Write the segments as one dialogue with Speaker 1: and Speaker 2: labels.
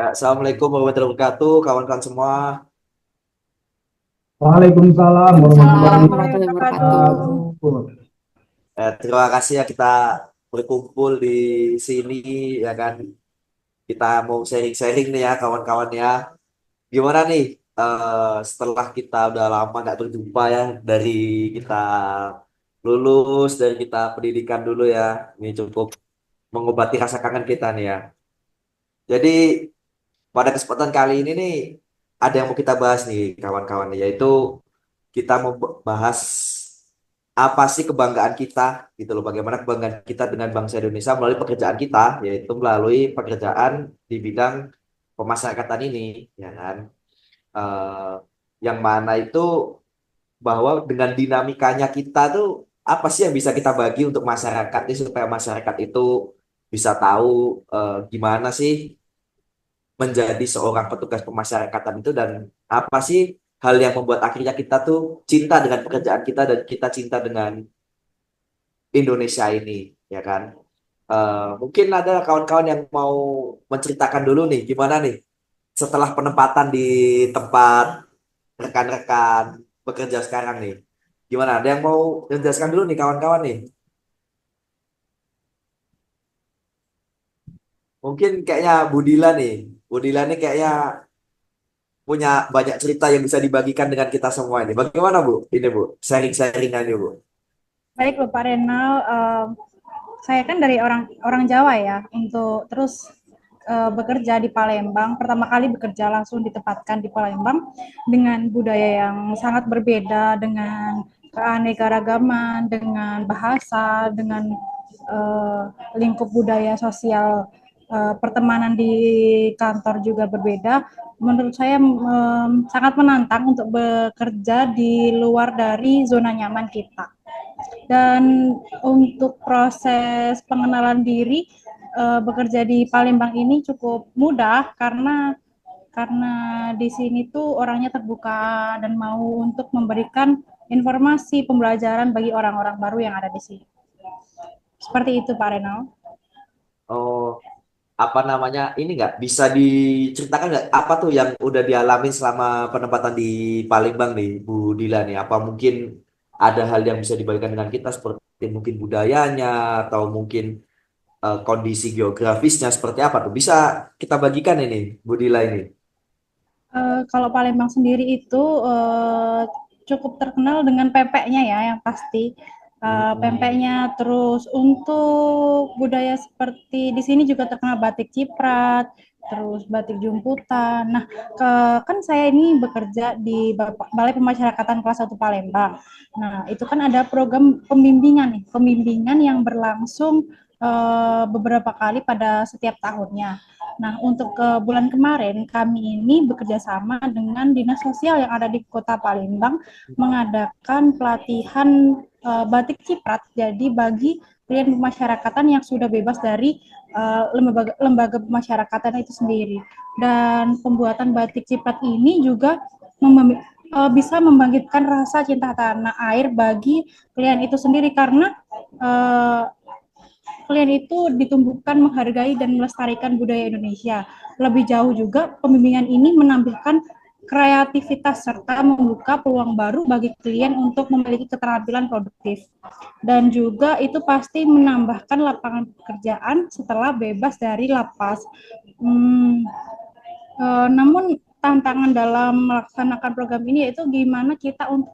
Speaker 1: Ya, Assalamualaikum warahmatullahi wabarakatuh, kawan-kawan semua.
Speaker 2: Waalaikumsalam
Speaker 3: Waalaikumsalam
Speaker 2: warahmatullahi
Speaker 3: warahmatullahi wabarakatuh.
Speaker 2: wabarakatuh.
Speaker 1: Terima kasih ya kita berkumpul di sini ya kan. Kita mau sharing-sharing nih ya kawan-kawan ya. Gimana nih setelah kita udah lama nggak berjumpa ya dari kita lulus dari kita pendidikan dulu ya. Ini cukup mengobati rasa kangen kita nih ya. Jadi pada kesempatan kali ini nih ada yang mau kita bahas nih kawan-kawan yaitu kita mau bahas apa sih kebanggaan kita gitu loh, bagaimana kebanggaan kita dengan bangsa Indonesia melalui pekerjaan kita, yaitu melalui pekerjaan di bidang pemasyarakatan ini ya kan. Eh, yang mana itu bahwa dengan dinamikanya kita tuh apa sih yang bisa kita bagi untuk masyarakat ini supaya masyarakat itu bisa tahu gimana sih menjadi seorang petugas pemasyarakatan itu, dan apa sih hal yang membuat akhirnya kita tuh cinta dengan pekerjaan kita dan kita cinta dengan Indonesia ini ya kan. Mungkin ada kawan-kawan yang mau menceritakan dulu nih gimana nih setelah penempatan di tempat rekan-rekan bekerja sekarang nih, gimana, ada yang mau menjelaskan dulu nih kawan-kawan nih? Mungkin kayaknya Budila nih, Budila nih kayaknya punya banyak cerita yang bisa dibagikan dengan kita semua ini. Bagaimana Bu ini Bu, sharing-sharingannya Bu?
Speaker 3: Baik loh Pak Renal, saya kan dari orang orang Jawa ya, untuk terus bekerja di Palembang. Pertama kali bekerja langsung ditempatkan di Palembang dengan budaya yang sangat berbeda, dengan keanekaragaman, dengan bahasa, dengan eh, lingkup budaya sosial, pertemanan di kantor juga berbeda. Menurut saya sangat menantang untuk bekerja di luar dari zona nyaman kita. Dan untuk proses pengenalan diri, bekerja di Palembang ini cukup mudah karena di sini tuh orangnya terbuka dan mau untuk memberikan informasi pembelajaran bagi orang-orang baru yang ada di sini. Seperti itu Pak Renal.
Speaker 1: Oh, apa namanya, ini nggak bisa diceritakan nggak apa tuh yang udah dialami selama penempatan di Palembang nih Bu Dila nih, apa mungkin ada hal yang bisa dibagikan dengan kita seperti mungkin budayanya atau mungkin kondisi geografisnya seperti apa tuh bisa kita bagikan ini Bu Dila ini?
Speaker 3: Kalau Palembang sendiri itu cukup terkenal dengan pempeknya ya, yang pasti.
Speaker 1: Hmm.
Speaker 3: Pempeknya, terus untuk budaya seperti di sini juga terkenal batik Ciprat, terus batik Jumputan. Nah, kan saya ini bekerja di Balai Pemasyarakatan Kelas 1 Palembang. Nah, itu kan ada program pembimbingan nih, pembimbingan yang berlangsung beberapa kali pada setiap tahunnya. Nah, untuk bulan kemarin kami ini bekerja sama dengan Dinas Sosial yang ada di Kota Palembang mengadakan pelatihan batik ciprat. Jadi bagi klien pemasyarakatan yang sudah bebas dari lembaga pemasyarakatan itu sendiri. Dan pembuatan batik ciprat ini juga bisa membangkitkan rasa cinta tanah air bagi klien itu sendiri, karena uh, klien itu ditumbuhkan menghargai dan melestarikan budaya Indonesia. Lebih jauh juga, pembimbingan ini menambahkan kreativitas serta membuka peluang baru bagi klien untuk memiliki keterampilan produktif. Dan juga itu pasti menambahkan lapangan pekerjaan setelah bebas dari lapas. Hmm, Namun tantangan dalam melaksanakan program ini yaitu gimana kita untuk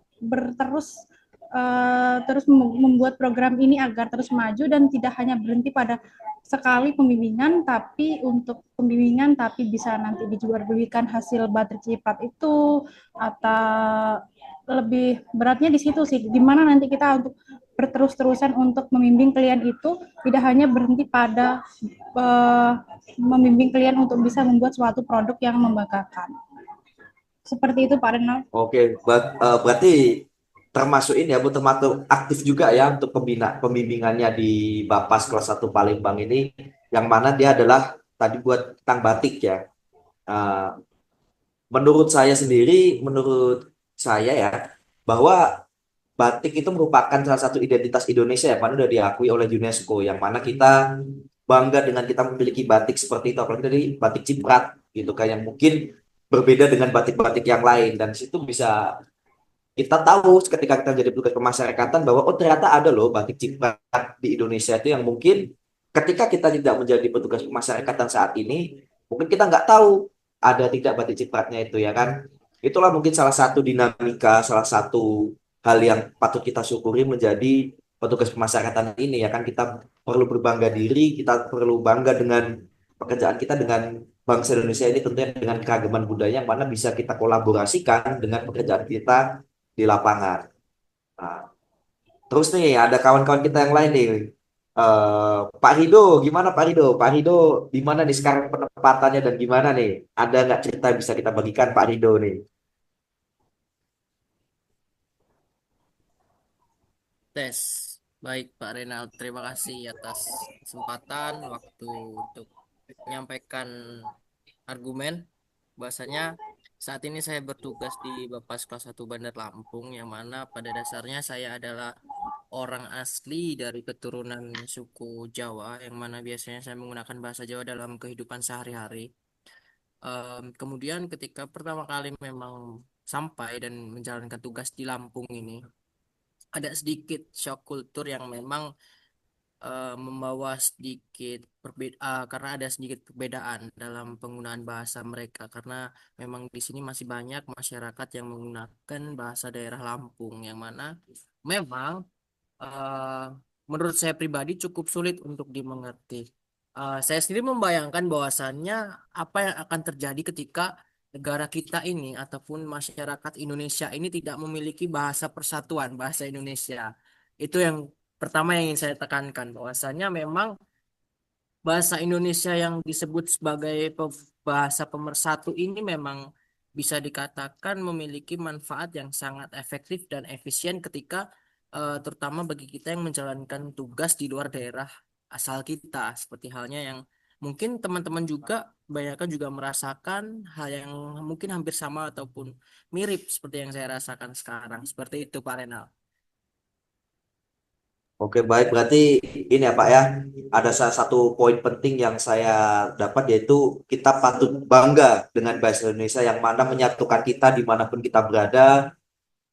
Speaker 3: terus membuat program ini agar terus maju dan tidak hanya berhenti pada sekali pembimbingan, tapi untuk pembimbingan tapi bisa nanti dijualbelikan hasil baterai cepat itu, atau lebih beratnya di situ sih, gimana nanti kita untuk berterus-terusan untuk membimbing klien itu tidak hanya berhenti pada uh, membimbing klien untuk bisa membuat suatu produk yang membanggakan. Seperti itu Pak Renal.
Speaker 1: Oke, berarti termasuk ini ya Bu, termasuk aktif juga ya untuk pembimbingannya di Bapas kelas 1 Palembang ini, yang mana dia adalah tadi buat tentang batik ya. Eh, menurut saya sendiri, menurut saya ya, bahwa batik itu merupakan salah satu identitas Indonesia yang mana udah diakui oleh UNESCO, yang mana kita bangga dengan kita memiliki batik seperti itu, apalagi dari batik Ciprat. gitu kan, yang mungkin berbeda dengan batik-batik yang lain. Dan situ bisa kita tahu ketika kita jadi petugas pemasyarakatan bahwa oh ternyata ada loh batik ciprat di Indonesia itu yang mungkin ketika kita tidak menjadi petugas pemasyarakatan saat ini, mungkin kita nggak tahu ada tidak batik cipratnya itu ya kan. Itulah mungkin salah satu dinamika, salah satu hal yang patut kita syukuri menjadi petugas pemasyarakatan ini ya kan. Kita perlu berbangga diri, kita perlu bangga dengan pekerjaan kita, dengan bangsa Indonesia ini tentunya dengan keragaman budaya yang mana bisa kita kolaborasikan dengan pekerjaan kita di lapangan. Nah, terus nih ada kawan-kawan kita yang lain nih. Pak Rido, gimana Pak Rido? Pak Rido, di mana nih sekarang penempatannya dan gimana nih? Ada nggak cerita yang bisa kita bagikan Pak Rido nih?
Speaker 2: Tes. Baik, Pak Renal. Terima kasih atas kesempatan waktu untuk menyampaikan argumen. Bahasanya saat ini saya bertugas di Bapas Kelas 1 Bandar Lampung, yang mana pada dasarnya saya adalah orang asli dari keturunan suku Jawa, yang mana biasanya saya menggunakan bahasa Jawa dalam kehidupan sehari-hari. Kemudian ketika pertama kali memang sampai dan menjalankan tugas di Lampung ini, ada sedikit shock kultur yang memang membawa sedikit perbedaan, karena ada sedikit perbedaan dalam penggunaan bahasa mereka, karena memang di sini masih banyak masyarakat yang menggunakan bahasa daerah Lampung, yang mana memang eh, menurut saya pribadi cukup sulit untuk dimengerti. Saya sendiri membayangkan bahwasannya apa yang akan terjadi ketika negara kita ini ataupun masyarakat Indonesia ini tidak memiliki bahasa persatuan, bahasa Indonesia. Itu yang pertama yang ingin saya tekankan, bahwasannya memang bahasa Indonesia yang disebut sebagai bahasa pemersatu ini memang bisa dikatakan memiliki manfaat yang sangat efektif dan efisien ketika terutama bagi kita yang menjalankan tugas di luar daerah asal kita, seperti halnya yang mungkin teman-teman juga kebanyakan juga merasakan hal yang mungkin hampir sama ataupun mirip seperti yang saya rasakan sekarang. Seperti itu, Pak Renal.
Speaker 1: Oke, baik. Berarti ini ya Pak ya, ada salah satu poin penting yang saya dapat yaitu kita patut bangga dengan bahasa Indonesia yang mana menyatukan kita dimanapun kita berada,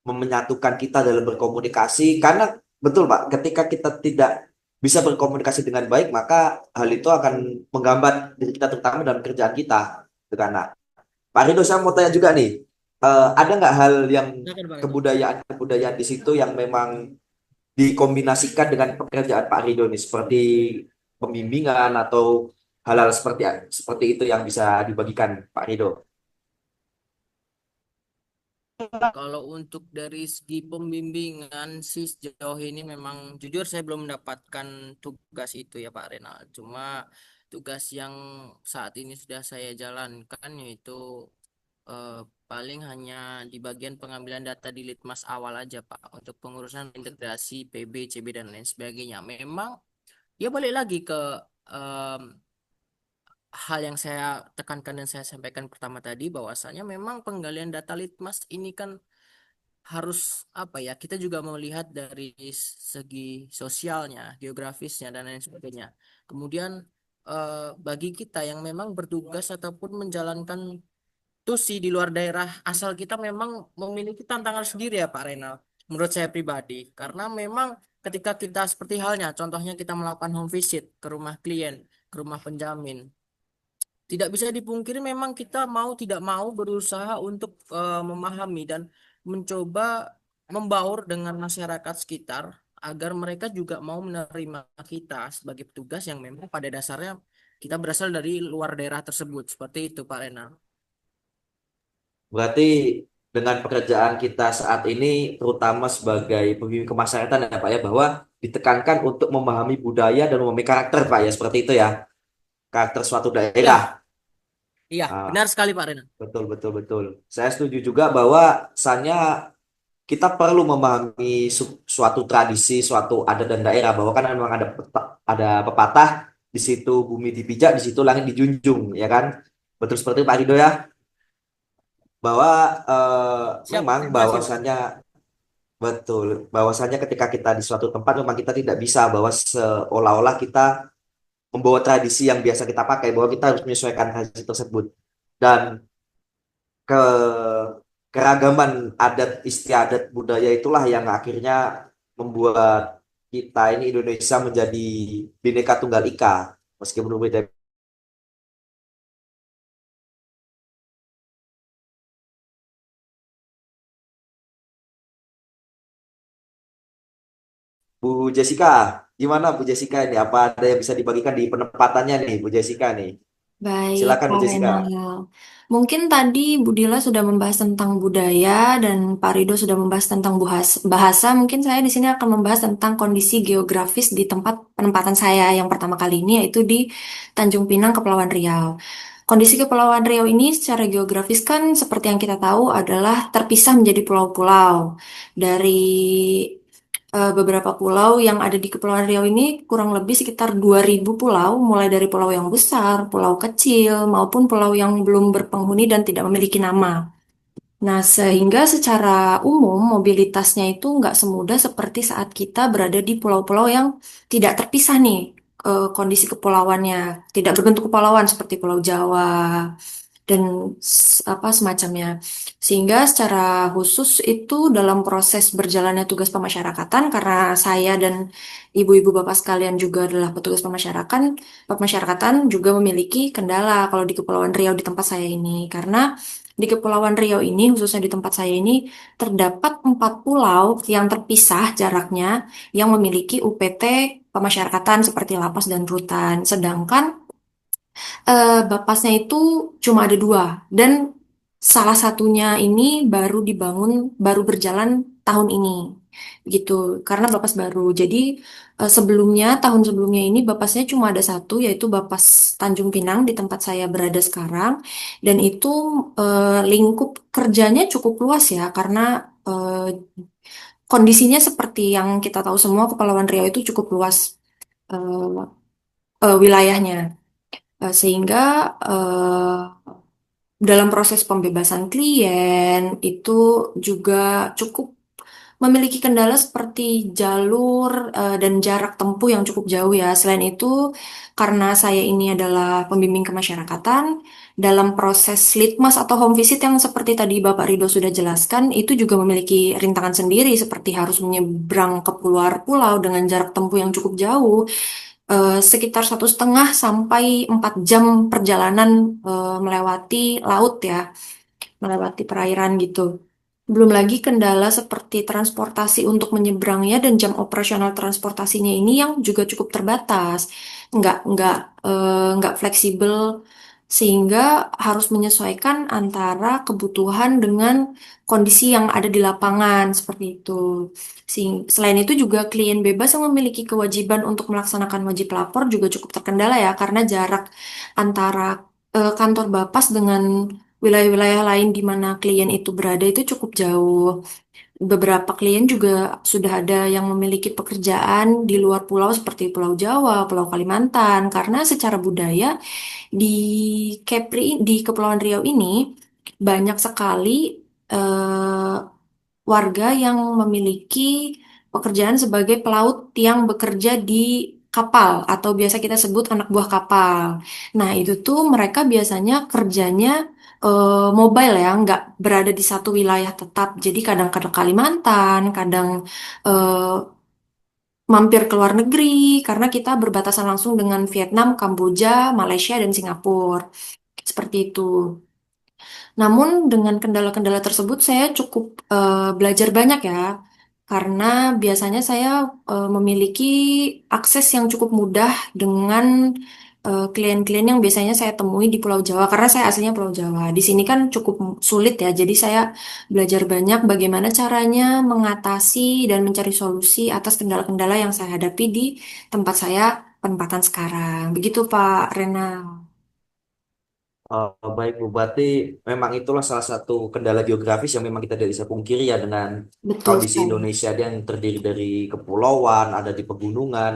Speaker 1: menyatukan kita dalam berkomunikasi. Karena betul Pak, ketika kita tidak bisa berkomunikasi dengan baik, maka hal itu akan menggambar diri kita terutama dalam kerjaan kita. Gitu kan. Nah, Pak Rido, saya mau tanya juga nih, ada nggak hal yang
Speaker 2: Silakan, Pak Renal.
Speaker 1: kebudayaan-kebudayaan di situ yang memang dikombinasikan dengan pekerjaan Pak Rido nih, seperti pembimbingan atau hal-hal seperti seperti itu yang bisa dibagikan Pak Rido?
Speaker 2: Kalau untuk dari segi pembimbingan sih sejauh ini memang jujur saya belum mendapatkan tugas itu ya Pak Renal. Cuma tugas yang saat ini sudah saya jalankan yaitu eh, paling hanya di bagian pengambilan data di Litmas awal aja Pak, untuk pengurusan integrasi PB, CB dan lain sebagainya. Memang ya balik lagi ke em, hal yang saya tekankan dan saya sampaikan pertama tadi, bahwasanya memang penggalian data litmas ini kan harus apa ya, kita juga melihat dari segi sosialnya, geografisnya dan lain sebagainya. Kemudian bagi kita yang memang bertugas ataupun menjalankan tusi di luar daerah asal kita, memang memiliki tantangan sendiri ya Pak Renal. Menurut saya pribadi, karena memang ketika kita seperti halnya, contohnya kita melakukan home visit ke rumah klien, ke rumah penjamin, tidak bisa dipungkiri memang kita mau tidak mau berusaha untuk memahami dan mencoba membaur dengan masyarakat sekitar agar mereka juga mau menerima kita sebagai petugas yang memang pada dasarnya kita berasal dari luar daerah tersebut. Seperti itu, Pak Rena.
Speaker 1: Berarti dengan pekerjaan kita saat ini, terutama sebagai pembimbing kemasyarakatan ya Pak ya, bahwa ditekankan untuk memahami budaya dan memahami karakter Pak ya, seperti itu ya, karakter suatu daerah.
Speaker 2: Iya, iya,
Speaker 1: Ah,
Speaker 2: benar sekali Pak Rena.
Speaker 1: betul, betul, betul. Saya setuju juga bahwa misalnya kita perlu memahami suatu tradisi, suatu adat dan daerah, bahwa kan memang ada ada pepatah di situ bumi dipijak, di situ langit dijunjung, ya kan? Betul seperti itu, Pak Rido ya, bahwa
Speaker 2: Siap,
Speaker 1: memang
Speaker 2: terima kasih Pak.
Speaker 1: bahwasannya betul, bahwasannya ketika kita di suatu tempat memang kita tidak bisa bahwa seolah-olah kita membawa tradisi yang biasa kita pakai, bahwa kita harus menyesuaikan tradisi tersebut. Dan ke keragaman adat istiadat budaya itulah yang akhirnya membuat kita ini Indonesia menjadi Bhinneka Tunggal Ika. Meskipun berbeda. Bu Jessica, gimana Bu Jessica ini? Apa ada yang bisa dibagikan di penempatannya nih, Bu Jessica nih?
Speaker 4: Baik,
Speaker 1: Silakan
Speaker 4: Pak
Speaker 1: Bu Jessica.
Speaker 4: Renal. Mungkin tadi Bu Dila sudah membahas tentang budaya dan Pak Rido sudah membahas tentang bahasa. Mungkin saya di sini akan membahas tentang kondisi geografis di tempat penempatan saya yang pertama kali ini, yaitu di Tanjung Pinang, Kepulauan Riau. Kondisi Kepulauan Riau ini secara geografis kan seperti yang kita tahu adalah terpisah menjadi pulau-pulau. Dari beberapa pulau yang ada di Kepulauan Riau ini kurang lebih sekitar 2.000 pulau, mulai dari pulau yang besar, pulau kecil, maupun pulau yang belum berpenghuni dan tidak memiliki nama. Nah, sehingga secara umum mobilitasnya itu nggak semudah seperti saat kita berada di pulau-pulau yang tidak terpisah nih, kondisi kepulauannya, tidak berbentuk kepulauan seperti Pulau Jawa, dan apa semacamnya. Sehingga secara khusus itu dalam proses berjalannya tugas pemasyarakatan, karena saya dan ibu-ibu bapak sekalian juga adalah petugas pemasyarakatan juga memiliki kendala kalau di Kepulauan Riau di tempat saya ini. Karena di Kepulauan Riau ini, khususnya di tempat saya ini, terdapat 4 pulau yang terpisah jaraknya yang memiliki UPT pemasyarakatan seperti lapas dan rutan. Sedangkan bapasnya itu cuma ada 2 dan salah satunya ini baru berjalan tahun ini gitu karena bapas baru. Jadi tahun sebelumnya ini bapasnya cuma ada 1 yaitu Bapas Tanjung Pinang di tempat saya berada sekarang, dan itu lingkup kerjanya cukup luas ya karena kondisinya seperti yang kita tahu semua Kepulauan Riau itu cukup luas eh, wilayahnya. Sehingga dalam proses pembebasan klien itu juga cukup memiliki kendala seperti jalur dan jarak tempuh yang cukup jauh ya. Selain itu, karena saya ini adalah pembimbing kemasyarakatan, dalam proses litmas atau home visit yang seperti tadi Bapak Rido sudah jelaskan, itu juga memiliki rintangan sendiri seperti harus menyeberang ke luar pulau dengan jarak tempuh yang cukup jauh, sekitar 1,5 sampai 4 jam perjalanan melewati laut ya, melewati perairan gitu. Belum lagi kendala seperti transportasi untuk menyeberangnya dan jam operasional transportasinya ini yang juga cukup terbatas, nggak nggak fleksibel, sehingga harus menyesuaikan antara kebutuhan dengan kondisi yang ada di lapangan seperti itu. Selain itu juga klien bebas yang memiliki kewajiban untuk melaksanakan wajib lapor juga cukup terkendala ya karena jarak antara kantor Bapas dengan wilayah-wilayah lain di mana klien itu berada itu cukup jauh. Beberapa klien juga sudah ada yang memiliki pekerjaan di luar pulau seperti Pulau Jawa, Pulau Kalimantan, karena secara budaya di di Kepulauan Riau ini banyak sekali eh, warga yang memiliki pekerjaan sebagai pelaut yang bekerja di kapal atau biasa kita sebut anak buah kapal. Nah, itu tuh mereka biasanya kerjanya mobile ya, nggak berada di satu wilayah tetap. Jadi kadang-kadang Kalimantan, kadang eh, mampir ke luar negeri karena kita berbatasan langsung dengan Vietnam, Kamboja, Malaysia, dan Singapura. Seperti itu. Namun dengan kendala-kendala tersebut saya cukup belajar banyak ya, karena biasanya saya memiliki akses yang cukup mudah dengan klien-klien yang biasanya saya temui di Pulau Jawa, karena saya aslinya Pulau Jawa. Di sini kan cukup sulit ya, jadi saya belajar banyak bagaimana caranya mengatasi dan mencari solusi atas kendala-kendala yang saya hadapi di tempat saya penempatan sekarang. Begitu Pak Renal.
Speaker 1: Baik Bu, berarti memang itulah salah satu kendala geografis yang memang kita tidak bisa pungkiri ya dengan
Speaker 4: Betul
Speaker 1: kondisi
Speaker 4: sekali.
Speaker 1: Indonesia yang terdiri dari kepulauan, ada di pegunungan.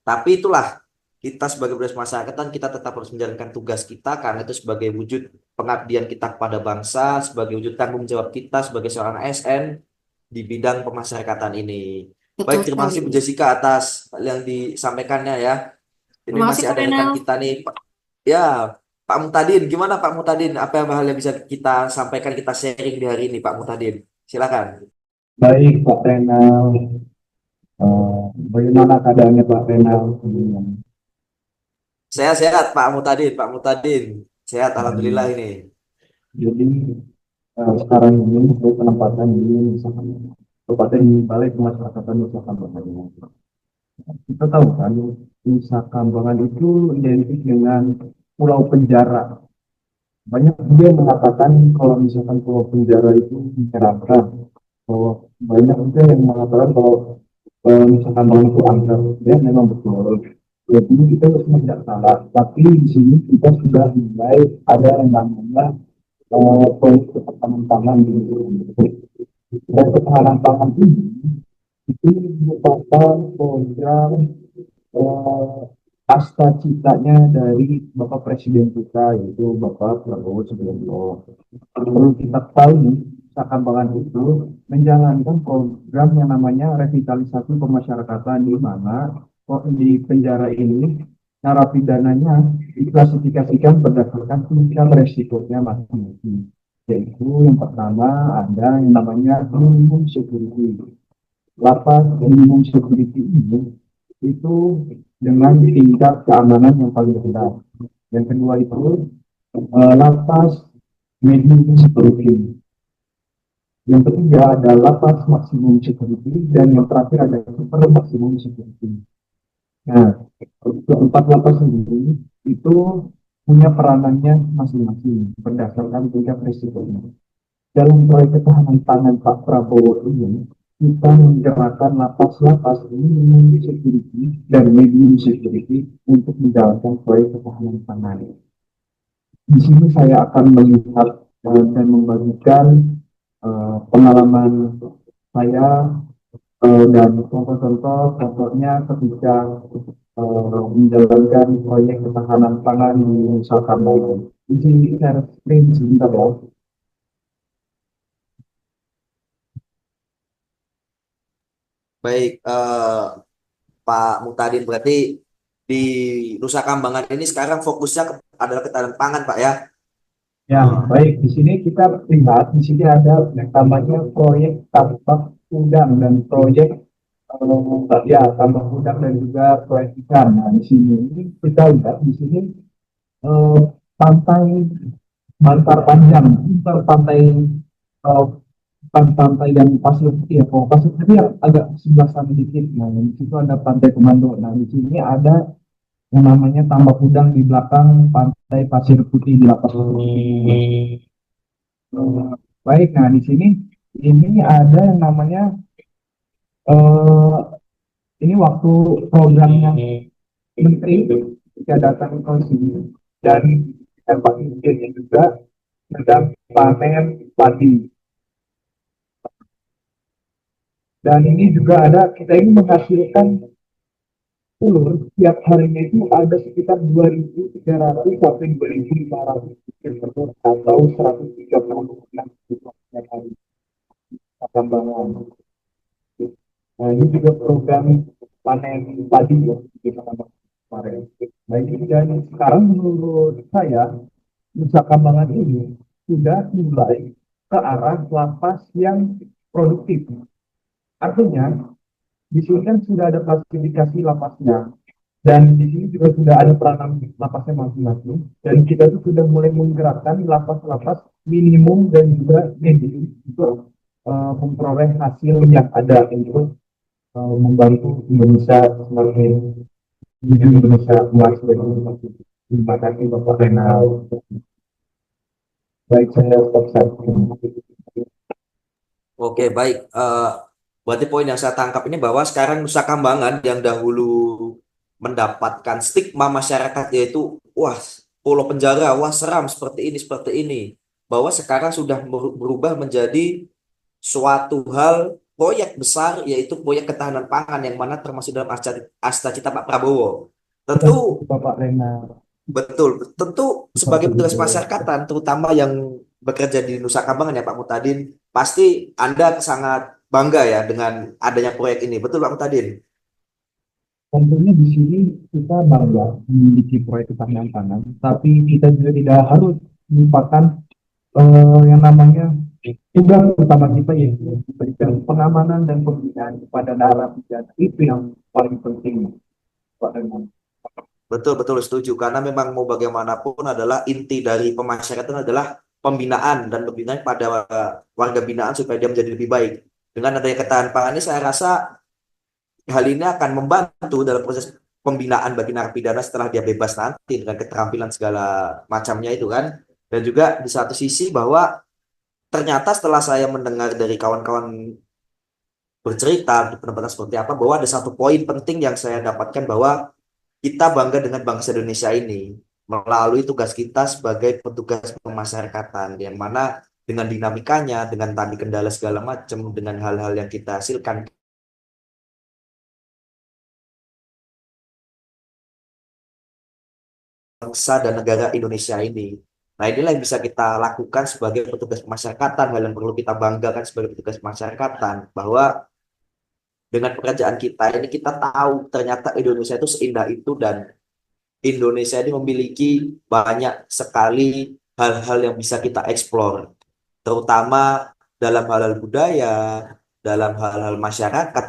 Speaker 1: Tapi itulah kita sebagai masyarakat kita tetap harus menjalankan tugas kita karena itu sebagai wujud pengabdian kita kepada bangsa, sebagai wujud tanggung jawab kita sebagai seorang ASN di bidang pemasyarakatan ini.
Speaker 4: Betul
Speaker 1: Baik, terima
Speaker 4: sekali.
Speaker 1: kasih Bu Jessica atas yang disampaikannya ya. Ini
Speaker 4: Terima kasih
Speaker 1: masih
Speaker 4: Pak
Speaker 1: ada rekan
Speaker 4: Renal.
Speaker 1: kita nih, Pak. Ya, Pak Mutadin, gimana Pak Mutadin? Apa hal yang bisa kita sampaikan, kita sharing di hari ini, Pak Mutadin? Silakan.
Speaker 5: Baik, Pak Renal. Bagaimana keadaannya Pak Renal?
Speaker 1: Sehat-sehat Pak Mutadin, Pak Mutadin. Sehat, alhamdulillah
Speaker 5: Hmm,
Speaker 1: ini.
Speaker 5: Jadi sekarang ini saya penempatan di misalkan Kabupaten di Balai Pemasyarakatan Nusa Kambangan. Kita tahu kan Nusa Kambangan itu identik dengan pulau penjara. Banyak juga yang mengatakan kalau misalkan pulau penjara itu menyeramkan. Bahwa banyak juga yang mengatakan kalau misalkan Kambangan itu angker. Ya memang betul. Jadi kita tidak salah. Tapi di sini kita sudah mulai ada yang namanya proyek ketahanan pangan di dan ketahanan pangan ini itu merupakan program eh, asta citanya dari Bapak Presiden kita yaitu Bapak Prabowo Subianto. Perlu kita tahu nih, Kambangan itu menjalankan program yang namanya revitalisasi pemasyarakatan di mana di penjara ini narapidananya diklasifikasikan berdasarkan tingkat resikonya masing-masing. Yaitu yang pertama ada yang namanya minimum security. Lapas minimum security ini itu dengan tingkat keamanan yang paling rendah. Yang kedua itu lapas medium security. Yang ketiga ada lapas maksimum security dan yang terakhir ada super maksimum security. Nah, keempat lapas ini itu punya peranannya masing-masing berdasarkan tingkat risikonya. Dalam proyek ketahanan pangan Pak Prabowo ini, kita menggerakkan lapas-lapas minimum security dan medium security untuk menjalankan proyek ketahanan pangan. Di sini saya akan melihat dan membagikan pengalaman saya dan contoh-contoh contohnya ketika menjalankan proyek ketahanan pangan di Nusa Kambangan. Di sini share screen sebentar ya.
Speaker 1: Baik, Pak Mutadin, berarti di Nusa Kambangan ini sekarang fokusnya adalah ketahanan pangan, Pak ya.
Speaker 5: Ya, baik. Di sini kita lihat, di sini ada yang namanya proyek tambak udang dan proyek ya tambak udang dan juga proyek ikan. Nah, di sini kita lihat di sini eh, pantai Bantar Panjang, itu pantai eh, pantai yang pasir putih ya, kalau pasir putih yang agak sebelah sana dikit. Nah, di situ ada pantai Komando. Nah, di sini ada yang namanya tambak udang di belakang pantai pasir putih di lapas. Baik, nah di sini ini ada yang namanya eh ini waktu programnya menteri ketika datang ke sini dan Pak Dirjen juga sedang panen padi dan ini juga ada kita ini menghasilkan telur tiap harinya itu ada sekitar 2.300 sampai 2.500 telur atau 136 juta setiap hari pertambangan. Nah, ini juga program panen padi ya di kemarin. Baik, dan sekarang menurut saya Nusa Kambangan ini sudah mulai ke arah lapas yang produktif. Artinya di sini kan sudah ada klasifikasi lapasnya dan di sini juga sudah ada peranan lapasnya masing-masing dan kita tuh sudah mulai menggerakkan lapas-lapas minimum dan juga medium untuk memperoleh hasil yang ada untuk membantu Indonesia semakin menuju Indonesia emas bagi. Terima kasih Bapak Renal. Baik, saya stop saya.
Speaker 1: Oke, baik. Berarti poin yang saya tangkap ini bahwa sekarang Nusa Kambangan yang dahulu mendapatkan stigma masyarakat yaitu wah pulau penjara, wah seram seperti ini. Bahwa sekarang sudah berubah menjadi suatu hal proyek besar yaitu proyek ketahanan pangan yang mana termasuk dalam asta cita Pak Prabowo. Tentu
Speaker 5: Bapak Renal.
Speaker 1: betul, tentu sebagai petugas masyarakatan terutama yang bekerja di Nusa Kambangan ya Pak Mutadin, pasti Anda sangat bangga ya dengan adanya proyek ini. Betul Pak Mutadin?
Speaker 5: Tentunya di sini kita bangga memiliki proyek ketahanan pangan, tapi kita juga tidak harus melupakan yang namanya tugas utama kita, yaitu memberikan pengamanan dan pembinaan kepada narapidana. Itu yang paling penting, Pak Renan.
Speaker 1: Betul, betul setuju. Karena memang mau bagaimanapun adalah inti dari pemasyarakatan adalah pembinaan dan pembinaan pada warga binaan supaya dia menjadi lebih baik. Dengan adanya ketahanan pangan ini saya rasa hal ini akan membantu dalam proses pembinaan bagi narapidana setelah dia bebas nanti dengan keterampilan segala macamnya itu kan. Dan juga di satu sisi bahwa ternyata setelah saya mendengar dari kawan-kawan bercerita di penempatan seperti apa, bahwa ada satu poin penting yang saya dapatkan bahwa kita bangga dengan bangsa Indonesia ini melalui tugas kita sebagai petugas pemasyarakatan yang mana dengan dinamikanya, dengan tadi kendala segala macam, dengan hal-hal yang kita hasilkan bangsa dan negara Indonesia ini. Nah, inilah yang bisa kita lakukan sebagai petugas pemasyarakatan, hal yang perlu kita banggakan sebagai petugas pemasyarakatan, bahwa dengan pekerjaan kita ini kita tahu ternyata Indonesia itu seindah itu dan Indonesia ini memiliki banyak sekali hal-hal yang bisa kita eksplor, terutama dalam hal-hal budaya, dalam hal-hal masyarakat,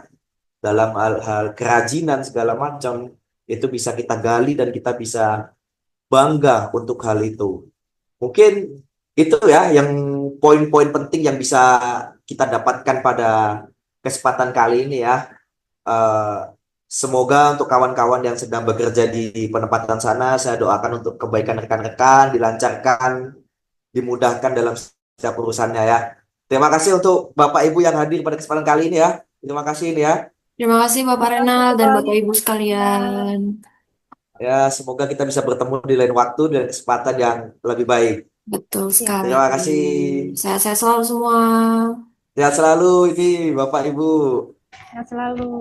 Speaker 1: dalam hal-hal kerajinan segala macam, itu bisa kita gali dan kita bisa bangga untuk hal itu. Mungkin itu ya yang poin-poin penting yang bisa kita dapatkan pada kesempatan kali ini ya. Eh, Semoga untuk kawan-kawan yang sedang bekerja di penempatan sana, saya doakan untuk kebaikan rekan-rekan, dilancarkan, dimudahkan dalam setiap urusannya ya. Terima kasih untuk Bapak Ibu yang hadir pada kesempatan kali ini ya. Terima kasih ini ya.
Speaker 4: Terima kasih Bapak
Speaker 3: Terima kasih
Speaker 4: Renal dan
Speaker 3: Bapak
Speaker 4: Bapak Ibu sekalian.
Speaker 1: Ya, semoga kita bisa bertemu di lain waktu dan kesempatan yang lebih baik.
Speaker 4: Betul
Speaker 3: Siap.
Speaker 4: sekali.
Speaker 1: Terima kasih.
Speaker 4: Sehat-sehat selalu semua.
Speaker 1: Sehat selalu ini Bapak Ibu.
Speaker 3: Sehat selalu.